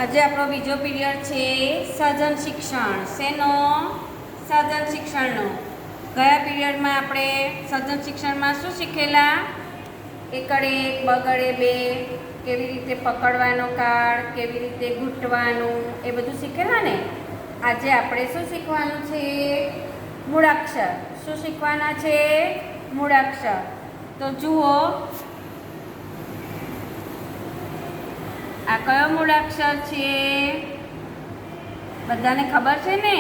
આજે આપણો બીજો પીરિયડ છે સર્જન શિક્ષણ. શેનો? સર્જન શિક્ષણનો. ગયા પીરિયડમાં આપણે સર્જન શિક્ષણમાં શું શીખેલા? એકડે એક, બગડે બે, કેવી રીતે પકડવાનો કાર્ડ, કેવી રીતે ઘૂંટવાનું, એ બધું શીખેલા ને. આજે આપણે શું શીખવાનું છે? મૂળાક્ષર. શું શીખવાના છે? મૂળાક્ષર. તો જુઓ, આ કયો મૂળાક્ષર છે? બધાને ખબર છે ને?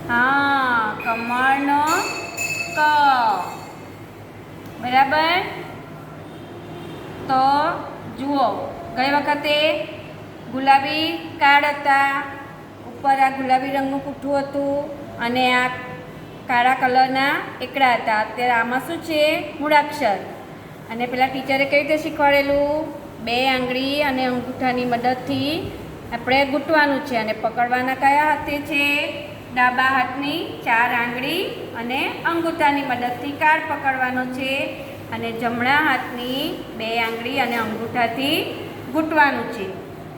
હા, કમળનો ક. બરાબર. તો જુઓ, ગઈ વખતે ગુલાબી કાર્ડ હતા, ઉપર આ ગુલાબી રંગનું પૂઠું હતું અને આ કાળા કલરના એકડા હતા. અત્યારે આમાં શું છે? મૂળાક્ષર. અને પેલા ટીચરે કેવી રીતે શીખવાડેલું? બે આંગળી અને અંગૂઠાની મદદથી આપણે ઘૂંટવાનું છે અને પકડવાના કયા હાથે છે? ડાબા હાથની 4 આંગળી અને અંગૂઠાની મદદથી કાર્ડ પકડવાનો છે અને જમણા હાથની 2 આંગળી અને અંગૂઠાથી ઘૂંટવાનું છે.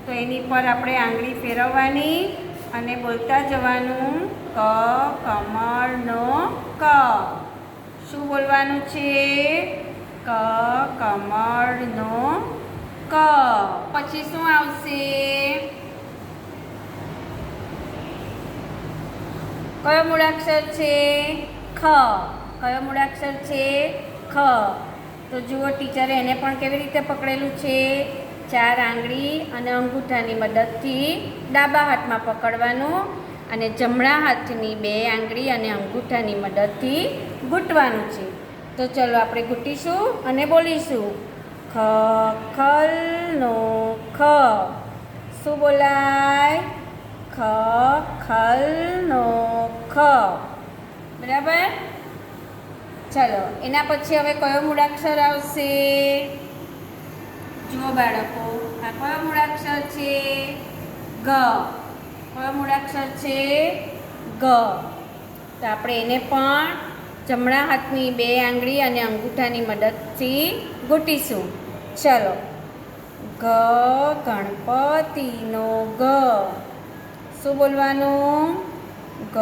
તો એની પર આપણે આંગળી ફેરવવાની અને બોલતા જવાનું, ક કમળનો ક. શું બોલવાનું છે? ક કમળનો ક. પછી શું આવશે? કયો મૂળાક્ષર છે? ખ. કયો મૂળાક્ષર છે? ખ. તો જુઓ, ટીચરે એને પણ કેવી રીતે પકડેલું છે? 4 આંગળી અને અંગૂઠાની મદદથી ડાબા હાથમાં પકડવાનું અને જમણા હાથની 2 આંગળી અને અંગૂઠાની મદદથી ઘૂંટવાનું છે. તો ચલો આપણે ઘૂંટીશું અને બોલીશું, ખ ખલનો ખ. શું બોલાય? ખ ખલનો ખ. બરાબર. ચલો, એના પછી હવે કયો મૂળાક્ષર આવશે? જુઓ બાળકો, આ કયો મૂળાક્ષર છે? ગ. કયો મૂળાક્ષર છે? ગ. તો આપણે એને પણ જમણા હાથની 2 આંગળી અને અંગૂઠાની મદદથી ઘૂંટીશું. ચલો, ગ ગણપતિનો ગ. શું બોલવાનું? ગ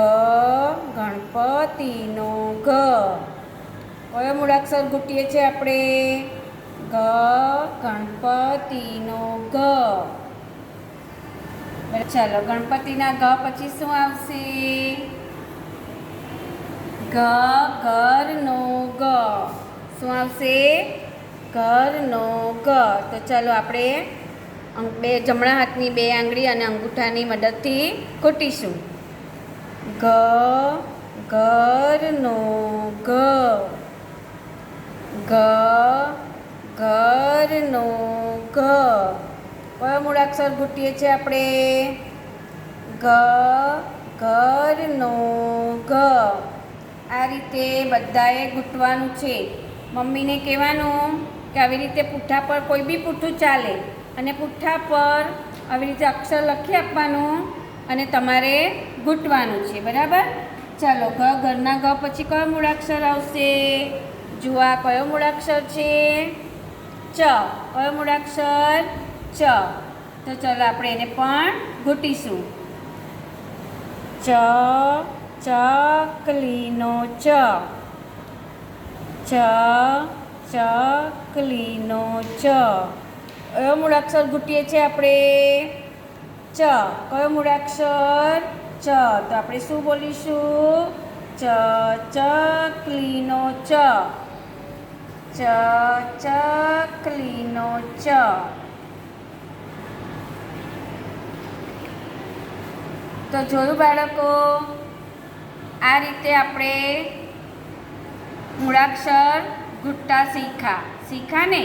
ગણપતિનો ગ. કયો મૂળાક્ષર ઘૂંટીએ છીએ આપણે? ગ ગણપતિનો ગ. ચાલો, ગણપતિના ગ પછી શું આવશે? ગ ઘરનો ગ. શું આવશે? ઘરનો ગ. તો ચાલો આપણે જમણા હાથની 2 આંગળી અને અંગૂઠાની મદદથી ઘૂંટીશું. ગ ઘરનો ગ. ગ ઘરનો ગ. કયો મૂળાક્ષર ઘૂંટીએ છીએ આપણે? ગ ઘરનો ગ. આ રીતે બધાએ ઘૂંટવાનું છે. મમ્મીને કહેવાનું કે આવી રીતે પૂઠા પર કોઈ બી પૂઠું ચાલે અને પૂઠા પર આવી રીતે અક્ષર લખી આપવાનું અને તમારે ઘૂંટવાનું છે. બરાબર. ચાલો, ગ ઘરના ગ પછી કયો મૂળાક્ષર આવશે? જુઓ, આ કયો મૂળાક્ષર છે? ચ. કયો મૂળાક્ષર? ચ. તો ચાલો આપણે એને પણ ઘૂંટીશું. ચ ચકલીનો ચ. ચ ચકલીનો ચ. કયો મૂળાક્ષર ઘૂંટીએ છીએ આપણે? ચ. કયો મૂળાક્ષર? ચ. તો આપણે શું બોલીશું? ચ ચકલીનો ચ. ચ ચકલીનો ચ. તો જોયું બાળકો, આ રીતે આપણે મૂળાક્ષર ઘૂંટતા શીખ્યા ને.